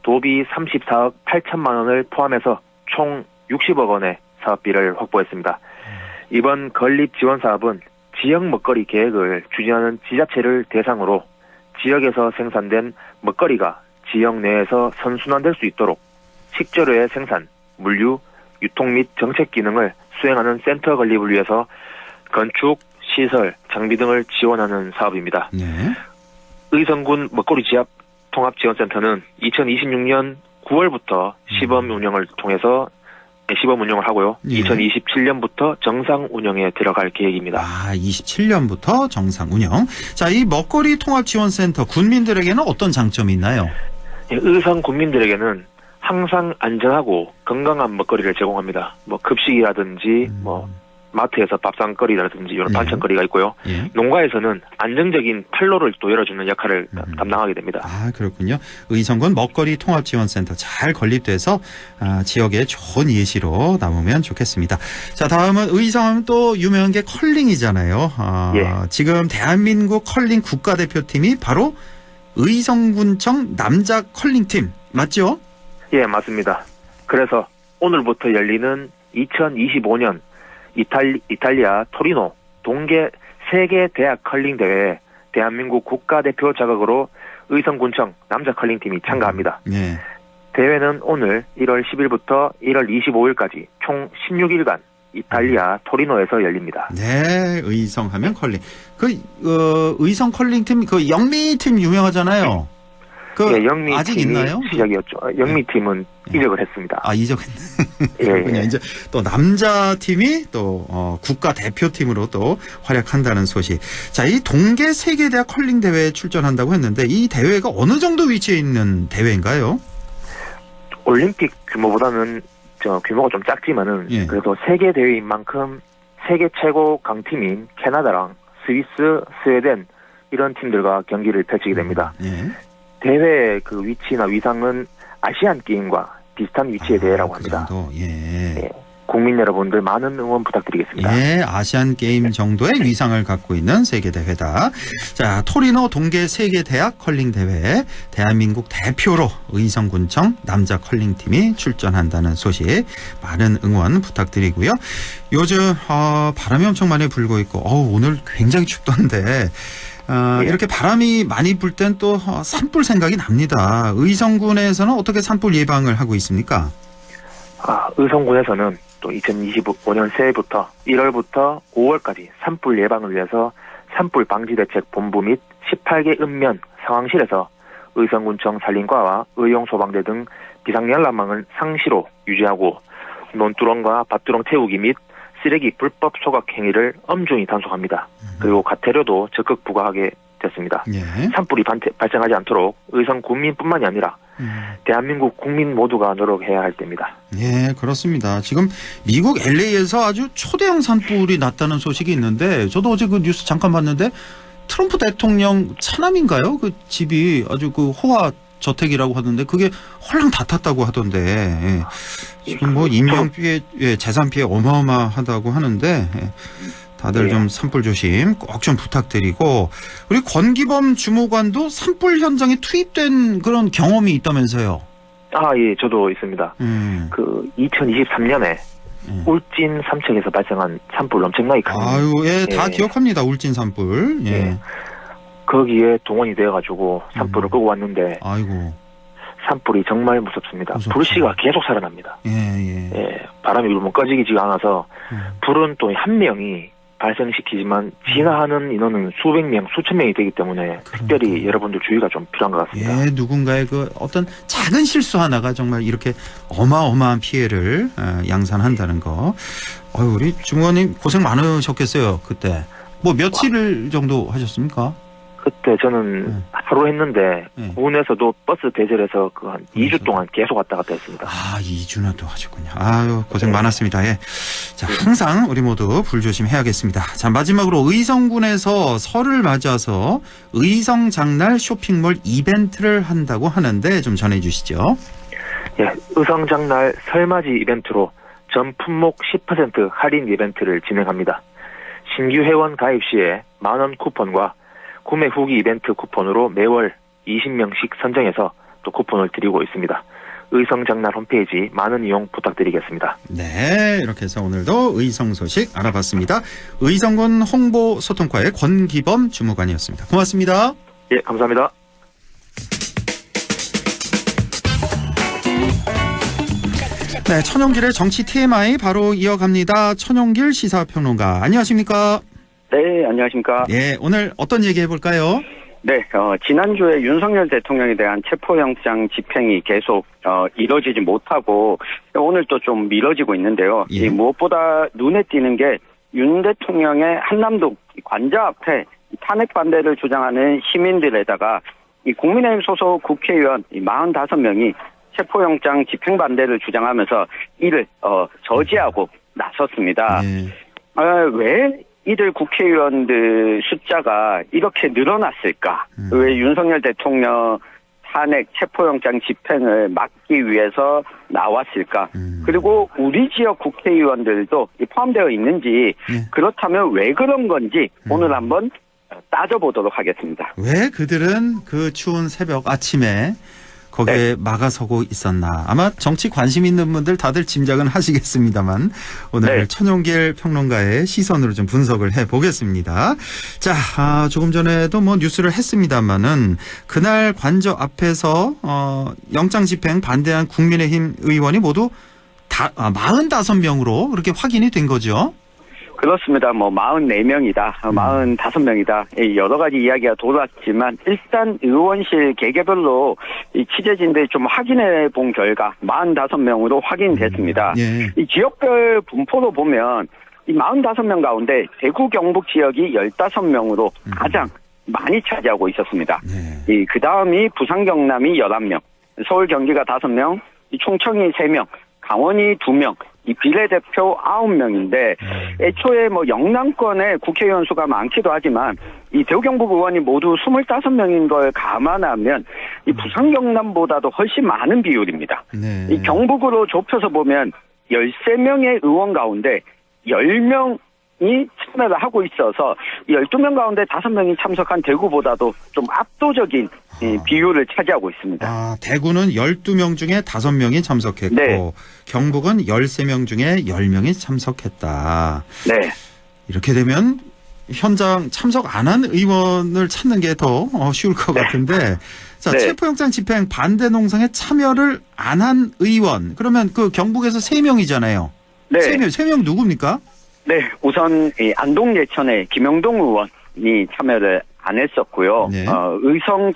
도비 34억 8천만 원을 포함해서 총 60억 원의 사업비를 확보했습니다. 이번 건립 지원 사업은 지역 먹거리 계획을 추진하는 지자체를 대상으로 지역에서 생산된 먹거리가 지역 내에서 선순환될 수 있도록 식재료의 생산, 물류, 유통 및 정책 기능을 수행하는 센터 건립을 위해서 건축, 시설, 장비 등을 지원하는 사업입니다. 네. 의성군 먹거리 지압 통합지원센터는 2026년 9월부터 시범 운영을 통해서 시범 운영을 하고요. 예. 2027년부터 정상 운영에 들어갈 계획입니다. 27년부터 정상 운영. 자, 이 먹거리 통합지원센터 군민들에게는 어떤 장점이 있나요? 예, 의성 군민들에게는 항상 안전하고 건강한 먹거리를 제공합니다. 뭐 급식이라든지 뭐 마트에서 밥상거리라든지 이런 예. 반찬거리가 있고요. 예. 농가에서는 안정적인 판로를 또 열어주는 역할을 담당하게 됩니다. 그렇군요. 의성군 먹거리 통합지원센터 잘 건립돼서 지역에 좋은 예시로 남으면 좋겠습니다. 자, 다음은 의성하면 또 유명한 게 컬링이잖아요. 예. 지금 대한민국 컬링 국가대표팀이 바로 의성군청 남자 컬링팀 맞죠? 예, 맞습니다. 그래서 오늘부터 열리는 2025년 이탈리아 토리노 동계 세계 대학 컬링 대회에 대한민국 국가대표 자격으로 의성군청 남자 컬링팀이 참가합니다. 네. 대회는 오늘 1월 10일부터 1월 25일까지 총 16일간 이탈리아 토리노에서 열립니다. 네, 의성하면 컬링. 의성 컬링팀 그 영미팀 유명하잖아요. 예, 영미 아직 팀이 있나요? 시작이었죠. 영미 팀은 이적을 했습니다. 아, 이적했네. 예, 그렇군요. 예. 이제 또 남자 팀이 또 국가 대표팀으로 또 활약한다는 소식. 자, 이 동계 세계대학 컬링 대회에 출전한다고 했는데 이 대회가 어느 정도 위치해 있는 대회인가요? 올림픽 규모보다는 규모가 좀 작지만은 예. 그래도 세계 대회인 만큼 세계 최고 강팀인 캐나다랑 스위스, 스웨덴 이런 팀들과 경기를 펼치게 됩니다. 예. 대회 그 위치나 위상은 아시안 게임과 비슷한 위치의 대회라고 합니다. 그 정도. 예. 예. 국민 여러분들 많은 응원 부탁드리겠습니다. 예, 아시안 게임 정도의 위상을 갖고 있는 세계 대회다. 자, 토리노 동계 세계 대학 컬링 대회 대한민국 대표로 의성군청 남자 컬링 팀이 출전한다는 소식 많은 응원 부탁드리고요. 요즘 바람이 엄청 많이 불고 있고 오늘 굉장히 춥던데 이렇게 바람이 많이 불 땐 또 산불 생각이 납니다. 의성군에서는 어떻게 산불 예방을 하고 있습니까? 의성군에서는 또 2025년 새해부터 1월부터 5월까지 산불 예방을 위해서 산불 방지 대책 본부 및 18개 읍면 상황실에서 의성군청 산림과와 의용소방대 등 비상연락망을 상시로 유지하고 논두렁과 밭두렁 태우기 및 쓰레기 불법 소각 행위를 엄중히 단속합니다. 그리고 가태료도 적극 부과하게 됐습니다. 예. 산불이 발생하지 않도록 의성 군민뿐만이 아니라 대한민국 국민 모두가 노력해야 할 때입니다. 예, 그렇습니다. 지금 미국 LA에서 아주 초대형 산불이 났다는 소식이 있는데 저도 어제 그 뉴스 잠깐 봤는데 트럼프 대통령 차남인가요? 그 집이 아주 그 호화 저택이라고 하던데 그게 홀랑 다 탔다고 하던데 지금 뭐 인명 피해, 재산 피해 어마어마하다고 하는데 다들 좀 산불 조심 꼭 좀 부탁드리고 우리 권기범 주무관도 산불 현장에 투입된 그런 경험이 있다면서요? 예, 저도 있습니다. 그 2023년에 울진 삼척에서 발생한 산불 엄청나게 큰. 다 기억합니다. 울진 산불. 예. 거기에 동원이 되어가지고 산불을 끄고 왔는데. 산불이 정말 무섭습니다. 불씨가 계속 살아납니다. 바람이 불면 꺼지지가 않아서 불은 또 한 명이 발생시키지만 진화하는 인원은 수백 명, 수천 명이 되기 때문에 특별히 여러분들 주의가 좀 필요한 것 같습니다. 예, 누군가의 그 어떤 작은 실수 하나가 정말 이렇게 어마어마한 피해를 양산한다는 거. 우리 주무관님 고생 많으셨겠어요, 그때. 뭐 며칠 정도 하셨습니까? 그때 저는 하루 했는데 군에서도 버스 대절해서 그 한 2주 동안 계속 왔다 갔다 했습니다. 2주나 또 하셨군요. 고생 많았습니다. 예. 자, 항상 우리 모두 불조심해야겠습니다. 자, 마지막으로 의성군에서 설을 맞아서 의성 장날 쇼핑몰 이벤트를 한다고 하는데 좀 전해 주시죠. 예, 의성 장날 설맞이 이벤트로 전 품목 10% 할인 이벤트를 진행합니다. 신규 회원 가입 시에 만원 쿠폰과 구매 후기 이벤트 쿠폰으로 매월 20명씩 선정해서 또 쿠폰을 드리고 있습니다. 의성장날 홈페이지 많은 이용 부탁드리겠습니다. 네, 이렇게 해서 오늘도 의성 소식 알아봤습니다. 의성군 홍보소통과의 권기범 주무관이었습니다. 고맙습니다. 예, 감사합니다. 네, 천용길의 정치 TMI 바로 이어갑니다. 천용길 시사평론가 안녕하십니까? 네, 안녕하십니까? 예, 오늘 어떤 얘기 해볼까요? 네, 지난주에 윤석열 대통령에 대한 체포영장 집행이 계속 이뤄지지 못하고 오늘 또 좀 미뤄지고 있는데요. 예. 무엇보다 눈에 띄는 게 윤 대통령의 한남동 관저 앞에 탄핵 반대를 주장하는 시민들에다가 이 국민의힘 소속 국회의원 45명이 체포영장 집행 반대를 주장하면서 이를 저지하고 나섰습니다. 왜 이들 국회의원들 숫자가 이렇게 늘어났을까? 왜 윤석열 대통령 탄핵 체포영장 집행을 막기 위해서 나왔을까? 그리고 우리 지역 국회의원들도 포함되어 있는지 그렇다면 왜 그런 건지 오늘 한번 따져보도록 하겠습니다. 왜 그들은 그 추운 새벽 아침에 거기에 막아서고 있었나. 아마 정치 관심 있는 분들 다들 짐작은 하시겠습니다만 오늘 천용길 평론가의 시선으로 좀 분석을 해보겠습니다. 자, 조금 전에도 뭐 뉴스를 했습니다만은 그날 관저 앞에서 영장 집행 반대한 국민의힘 의원이 모두 45명으로 그렇게 확인이 된 거죠. 그렇습니다. 뭐 44명이다, 45명이다. 여러 가지 이야기가 돌았지만 일단 의원실 개개별로 이 취재진들이 좀 확인해 본 결과 45명으로 확인됐습니다. 이 지역별 분포로 보면 이 45명 가운데 대구 경북 지역이 15명으로 가장 많이 차지하고 있었습니다. 그 다음이 부산 경남이 11명, 서울 경기가 5명, 충청이 3명, 강원이 2명, 이 비례대표 9명인데 애초에 뭐 영남권의 국회의원 수가 많기도 하지만 이 대구 경북 의원이 모두 25명인 걸 감안하면 이 부산 경남보다도 훨씬 많은 비율입니다. 이 경북으로 좁혀서 보면 13명의 의원 가운데 10명이 참여를 하고 있어서 12명 가운데 5명이 참석한 대구보다도 좀 압도적인 비율을 차지하고 있습니다. 대구는 12명 중에 5명이 참석했고 경북은 13명 중에 10명이 참석했다. 이렇게 되면 현장 참석 안 한 의원을 찾는 게 더 쉬울 것 같은데 자, 체포영장 집행 반대 농성에 참여를 안 한 의원 그러면 그 경북에서 3명이잖아요. 3명 누굽니까? 우선 안동 예천의 김영동 의원이 참여를 안 했었고요. 의성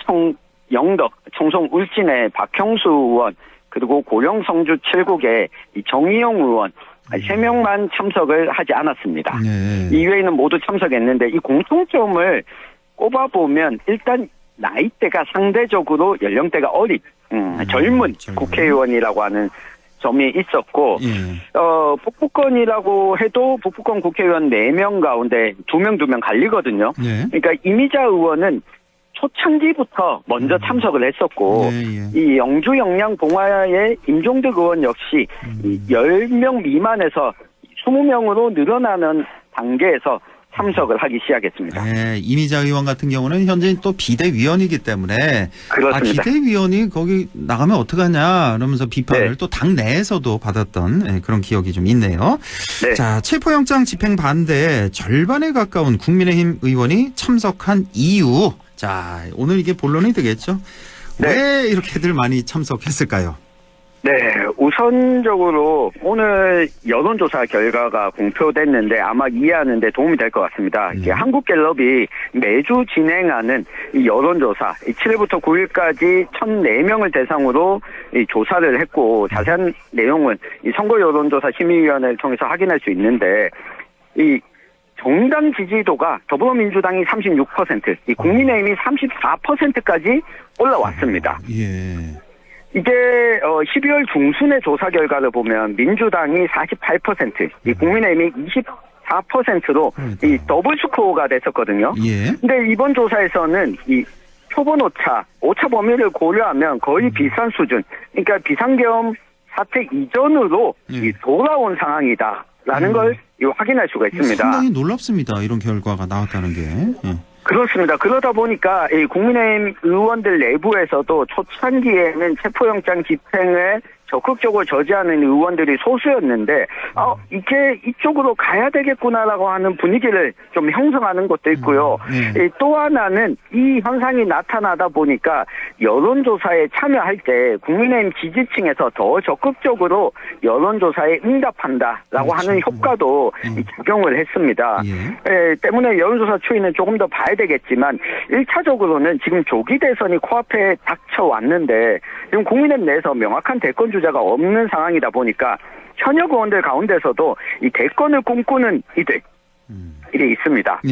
영덕 청송 울진의 박형수 의원 그리고 고령 성주 칠곡의 정의용 의원 3명만 참석을 하지 않았습니다. 이외에는 모두 참석했는데 이 공통점을 꼽아보면 일단 나이대가 상대적으로 연령대가 어린 젊은 국회의원이라고 하는 점이 있었고 북부권이라고 해도 북부권 국회의원 4명 가운데 2명 갈리거든요. 그러니까 이미자 의원은 초창기부터 먼저 참석을 했었고 이 영주 영양 봉화의 임종득 의원 역시 10명 미만에서 20명으로 늘어나는 단계에서 참석을 하기 시작했습니다. 이미자 의원 같은 경우는 현재 또 비대위원이기 때문에 그렇습니다. 비대위원이 거기 나가면 어떡하냐 그러면서 비판을 또 당 내에서도 받았던 그런 기억이 좀 있네요. 자, 체포영장 집행 반대에 절반에 가까운 국민의힘 의원이 참석한 이유. 자, 오늘 이게 본론이 되겠죠. 왜 이렇게들 많이 참석했을까요? 우선적으로 오늘 여론조사 결과가 공표됐는데 아마 이해하는 데 도움이 될 것 같습니다. 한국갤럽이 매주 진행하는 이 여론조사 7일부터 9일까지 1,004명을 대상으로 이 조사를 했고 자세한 내용은 이 선거여론조사 심의위원회를 통해서 확인할 수 있는데 이 정당 지지도가 더불어민주당이 36%, 이 국민의힘이 34%까지 올라왔습니다. 이게 12월 중순의 조사 결과를 보면 민주당이 48%, 이 국민의힘이 24%로 이 더블 스코어가 됐었거든요. 근데 이번 조사에서는 이 표본 오차 범위를 고려하면 거의 비슷한 수준, 그러니까 비상계엄 사태 이전으로 이 돌아온 상황이다라는 걸 확인할 수가 있습니다. 상당히 놀랍습니다. 이런 결과가 나왔다는 게. 그렇습니다. 그러다 보니까 이 국민의힘 의원들 내부에서도 초창기에는 체포영장 집행을 적극적으로 저지하는 의원들이 소수였는데 이게 이쪽으로 가야 되겠구나라고 하는 분위기를 좀 형성하는 것도 있고요. 또 하나는 이 현상이 나타나다 보니까 여론조사에 참여할 때 국민의힘 지지층에서 더 적극적으로 여론조사에 응답한다라고 하는 효과도 작용을 했습니다. 때문에 여론조사 추이는 조금 더 봐야 되겠지만 1차적으로는 지금 조기 대선이 코앞에 닥쳐왔는데 지금 국민의힘 내에서 명확한 대권 주자가 없는 상황이다 보니까 현역 의원들 가운데서도 이 대권을 꿈꾸는 이들이 있습니다.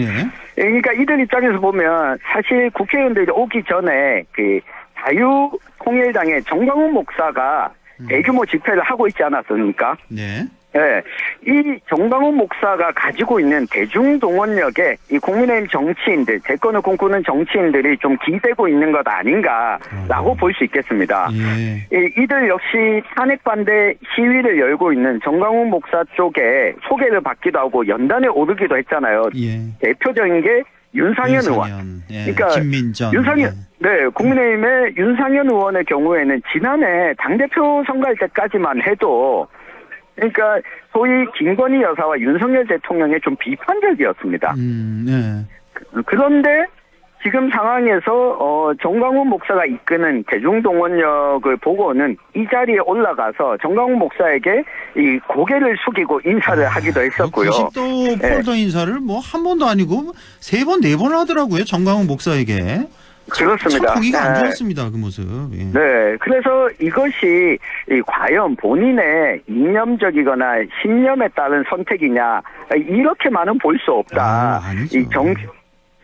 그러니까 이들 입장에서 보면 사실 국회의원들이 오기 전에 그 자유통일당의 정광훈 목사가 대규모 집회를 하고 있지 않았습니까? 이 정광훈 목사가 가지고 있는 대중동원력에 이 국민의힘 정치인들, 대권을 꿈꾸는 정치인들이 좀 기대고 있는 것 아닌가라고 볼 수 있겠습니다. 이들 역시 탄핵 반대 시위를 열고 있는 정광훈 목사 쪽에 소개를 받기도 하고 연단에 오르기도 했잖아요. 대표적인 게 윤상현 의원. 예, 그러니까 김민전. 윤상현, 네, 국민의힘의 윤상현 의원의 경우에는 지난해 당대표 선거할 때까지만 해도 그러니까 소위 김건희 여사와 윤석열 대통령에 좀 비판적이었습니다. 네. 그런데 지금 상황에서 정광훈 목사가 이끄는 대중동원력을 보고는 이 자리에 올라가서 정광훈 목사에게 이 고개를 숙이고 인사를 하기도 했었고요. 90도 폴더 인사를 뭐 한 번도 아니고 3번, 4번 하더라고요. 정광훈 목사에게. 그렇습니다. 참 보기가 안 좋았습니다. 그 모습. 예. 네, 그래서 이것이 과연 본인의 이념적이거나 신념에 따른 선택이냐 이렇게만은 볼 수 없다. 아니죠. 이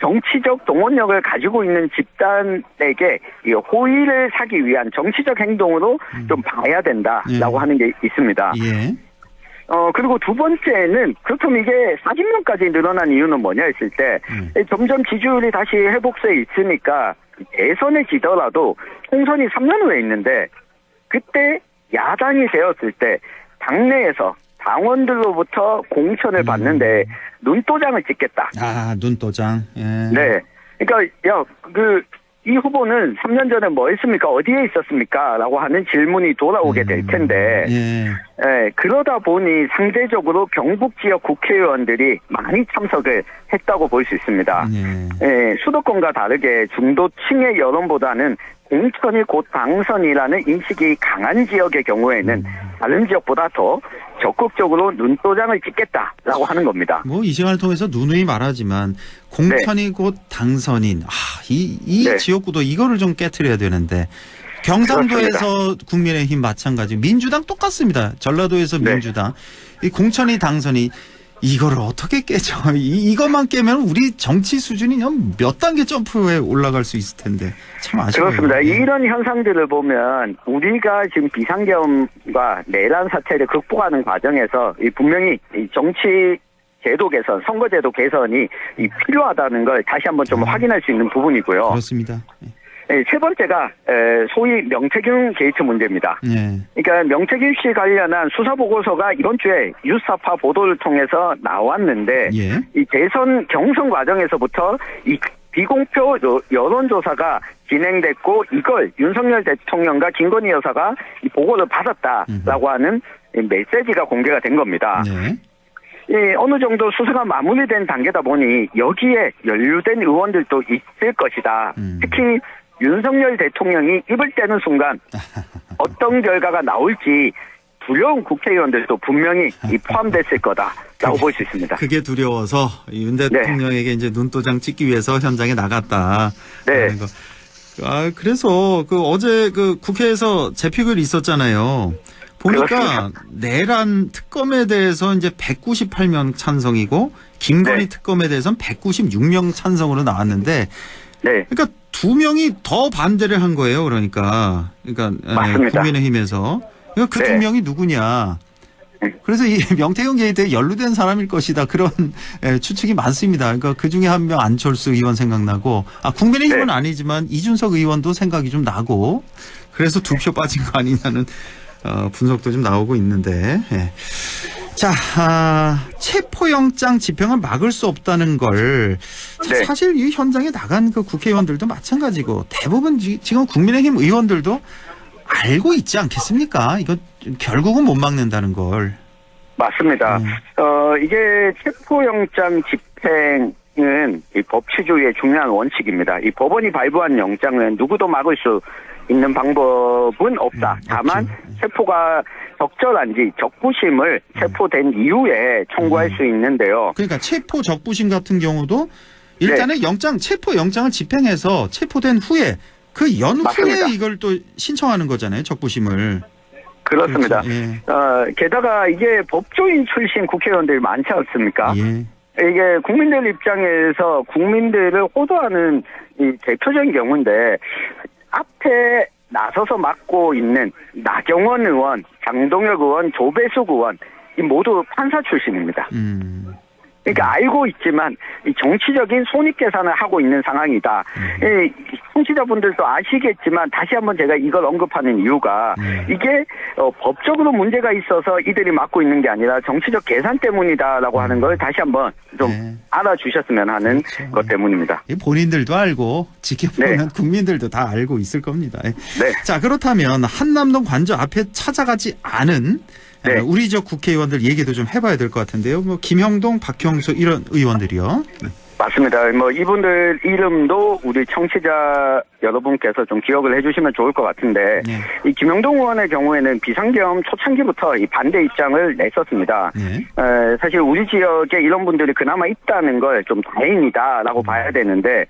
정치적 동원력을 가지고 있는 집단에게 이 호의를 사기 위한 정치적 행동으로 좀 봐야 된다라고 하는 게 있습니다. 예. 그리고 두 번째는 그렇다면 이게 40명까지 늘어난 이유는 뭐냐 했을 때 점점 지지율이 다시 회복세에 있으니까 대선에 지더라도 총선이 3년 후에 있는데 그때 야당이 되었을 때 당내에서 당원들로부터 공천을 받는데 눈도장을 찍겠다. 아, 눈도장. 예. 네. 그러니까 이 후보는 3년 전에 뭐 했습니까? 어디에 있었습니까? 라고 하는 질문이 돌아오게 될 텐데 그러다 보니 상대적으로 경북 지역 국회의원들이 많이 참석을 했다고 볼 수 있습니다. 수도권과 다르게 중도층의 여론보다는 공천이 곧 당선이라는 인식이 강한 지역의 경우에는 다른 지역보다 더 적극적으로 눈도장을 찍겠다라고 하는 겁니다. 뭐 이 시간을 통해서 누누이 말하지만 공천이 곧 당선인 이 지역구도 이거를 좀 깨트려야 되는데 경상도에서 그렇습니다. 국민의힘 마찬가지 민주당 똑같습니다. 전라도에서 민주당 이 공천이 당선이 이거를 어떻게 깨죠? 이것만 깨면 우리 정치 수준이 몇 단계 점프에 올라갈 수 있을 텐데 참 아쉬워요. 그렇습니다. 이런 현상들을 보면 우리가 지금 비상계엄과 내란 사태를 극복하는 과정에서 분명히 정치 제도 개선, 선거제도 개선이 필요하다는 걸 다시 한번 좀 확인할 수 있는 부분이고요. 그렇습니다. 세 번째가 소위 명태균 게이트 문제입니다. 그러니까 명태균 씨 관련한 수사 보고서가 이번 주에 뉴스타파 보도를 통해서 나왔는데 이 대선 경선 과정에서부터 이 비공표 여론조사가 진행됐고 이걸 윤석열 대통령과 김건희 여사가 이 보고를 받았다라고 하는 메시지가 공개가 된 겁니다. 어느 정도 수사가 마무리된 단계다 보니 여기에 연루된 의원들도 있을 것이다. 특히 윤석열 대통령이 입을 떼는 순간 어떤 결과가 나올지 두려운 국회의원들도 분명히 포함됐을 거다라고 볼 수 있습니다. 그게 두려워서 윤 대통령에게 이제 눈도장 찍기 위해서 현장에 나갔다. 그래서 어제 국회에서 재픽을 있었잖아요. 보니까 그렇습니다. 내란 특검에 대해서 이제 198명 찬성이고 김건희 특검에 대해서는 196명 찬성으로 나왔는데 그러니까 2명이 더 반대를 한 거예요. 그러니까 맞습니다. 국민의힘에서 그 2명이 누구냐. 그래서 이 명태균 게이트에 연루된 사람일 것이다. 그런 추측이 많습니다. 그러니까 그중에 한 명 안철수 의원 생각나고 국민의힘은 아니지만 이준석 의원도 생각이 좀 나고 그래서 2표 빠진 거 아니냐는 분석도 좀 나오고 있는데 자, 체포영장 집행을 막을 수 없다는 걸 사실 이 현장에 나간 그 국회의원들도 마찬가지고 대부분 지금 국민의힘 의원들도 알고 있지 않겠습니까? 이거 결국은 못 막는다는 걸. 맞습니다. 이게 체포영장 집행은 이 법치주의의 중요한 원칙입니다. 이 법원이 발부한 영장은 누구도 막을 수 있는 방법은 없다. 다만 체포가 적절한지 적부심을 체포된 이후에 청구할 수 있는데요. 그러니까 체포 적부심 같은 경우도 일단은 체포 영장을 집행해서 체포된 후에 그 연후에 이걸 또 신청하는 거잖아요. 적부심을. 그렇습니다. 게다가 이게 법조인 출신 국회의원들이 많지 않습니까? 이게 국민들 입장에서 국민들을 호도하는 이 대표적인 경우인데 앞에 나서서 맡고 있는 나경원 의원, 장동혁 의원, 조배숙 의원 이 모두 판사 출신입니다. 그러니까 알고 있지만 이 정치적인 손익계산을 하고 있는 상황이다. 청취자분들도 아시겠지만 다시 한번 제가 이걸 언급하는 이유가 이게 법적으로 문제가 있어서 이들이 맡고 있는 게 아니라 정치적 계산 때문이다라고 하는 걸 다시 한번 좀 알아주셨으면 하는 것 때문입니다. 본인들도 알고 지켜보는 국민들도 다 알고 있을 겁니다. 자, 그렇다면 한남동 관저 앞에 찾아가지 않은 우리 지역 국회의원들 얘기도 좀 해봐야 될 것 같은데요. 뭐 김형동, 박형수 이런 의원들이요. 맞습니다. 뭐 이분들 이름도 우리 청취자 여러분께서 좀 기억을 해주시면 좋을 것 같은데 이 김영동 의원의 경우에는 비상계엄 초창기부터 이 반대 입장을 냈었습니다. 사실 우리 지역에 이런 분들이 그나마 있다는 걸 좀 다행이다라고 봐야 되는데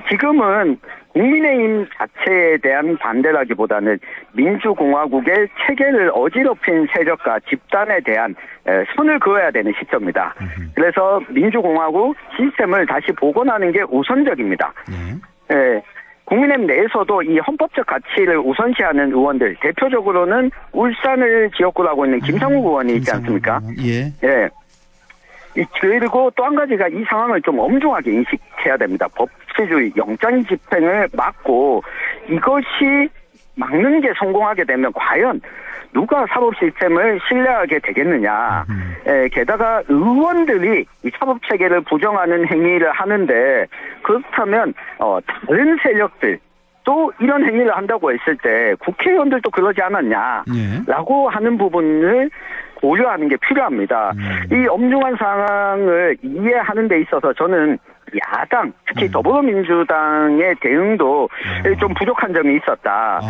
지금은 국민의힘 자체에 대한 반대라기보다는 민주공화국의 체계를 어지럽힌 세력과 집단에 대한 선을 그어야 되는 시점입니다. 그래서 민주공화국 시스템을 다시 복원하는 게 우선적입니다. 국민의힘 내에서도 이 헌법적 가치를 우선시하는 의원들, 대표적으로는 울산을 지역구로 하고 있는 김상욱 의원이 있지 않습니까? 그리고 또 한 가지가 이 상황을 좀 엄중하게 인식해야 됩니다. 법치주의, 영장 집행을 막고 이것이 막는 게 성공하게 되면 과연 누가 사법 시스템을 신뢰하게 되겠느냐. 게다가 의원들이 이 사법 체계를 부정하는 행위를 하는데 그렇다면 다른 세력들 또 이런 행위를 한다고 했을 때 국회의원들도 그러지 않았냐라고 하는 부분을 고려하는 게 필요합니다. 이 엄중한 상황을 이해하는 데 있어서 저는 야당, 특히 더불어민주당의 대응도 좀 부족한 점이 있었다.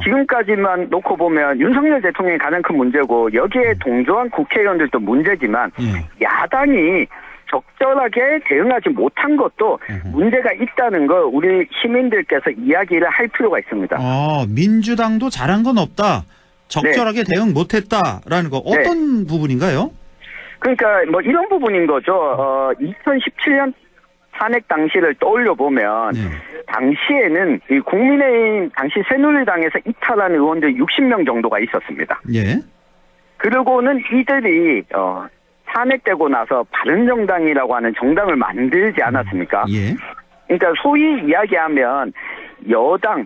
지금까지만 놓고 보면 윤석열 대통령이 가장 큰 문제고 여기에 동조한 국회의원들도 문제지만 야당이 적절하게 대응하지 못한 것도 문제가 있다는 걸 우리 시민들께서 이야기를 할 필요가 있습니다. 민주당도 잘한 건 없다. 적절하게 대응 못했다라는 거 어떤 부분인가요? 그러니까 뭐 이런 부분인 거죠. 2017년 탄핵 당시를 떠올려 보면 당시에는 이 국민의힘 당시 새누리당에서 이탈한 의원들 60명 정도가 있었습니다. 그리고는 이들이 탄핵되고 나서 바른정당이라고 하는 정당을 만들지 않았습니까? 그러니까 소위 이야기하면 여당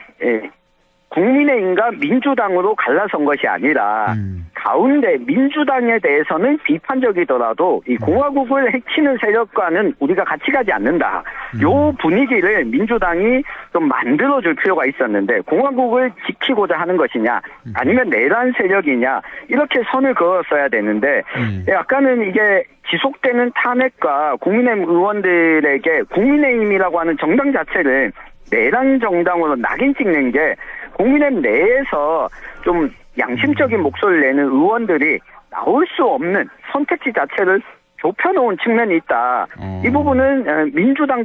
국민의힘과 민주당으로 갈라선 것이 아니라 가운데 민주당에 대해서는 비판적이더라도 이 공화국을 해치는 세력과는 우리가 같이 가지 않는다. 요 분위기를 민주당이 좀 만들어줄 필요가 있었는데 공화국을 지키고자 하는 것이냐 아니면 내란 세력이냐 이렇게 선을 그었어야 되는데 약간은 이게 지속되는 탄핵과 국민의힘 의원들에게 국민의힘이라고 하는 정당 자체를 내란 정당으로 낙인 찍는 게 국민의힘 내에서 좀 양심적인 목소리를 내는 의원들이 나올 수 없는 선택지 자체를 좁혀놓은 측면이 있다. 이 부분은 민주당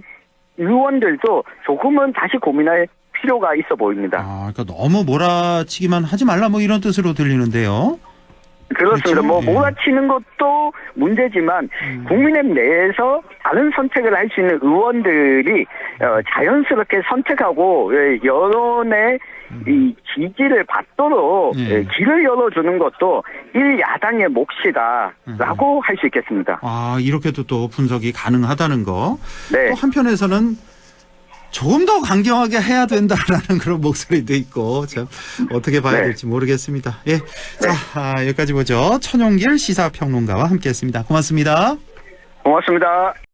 의원들도 조금은 다시 고민할 필요가 있어 보입니다. 그러니까 너무 몰아치기만 하지 말라 뭐 이런 뜻으로 들리는데요. 그렇습니다. 뭐 몰아치는 것도 문제지만 국민의힘 내에서 다른 선택을 할 수 있는 의원들이 자연스럽게 선택하고 여론의 이 지지를 받도록 길을 열어주는 것도 일야당의 몫이다라고 할 수 있겠습니다. 이렇게도 또 분석이 가능하다는 거. 또 한편에서는 조금 더 강경하게 해야 된다라는 그런 목소리도 있고 참 어떻게 봐야 될지 모르겠습니다. 자, 여기까지 보죠. 천용길 시사평론가와 함께했습니다. 고맙습니다. 고맙습니다.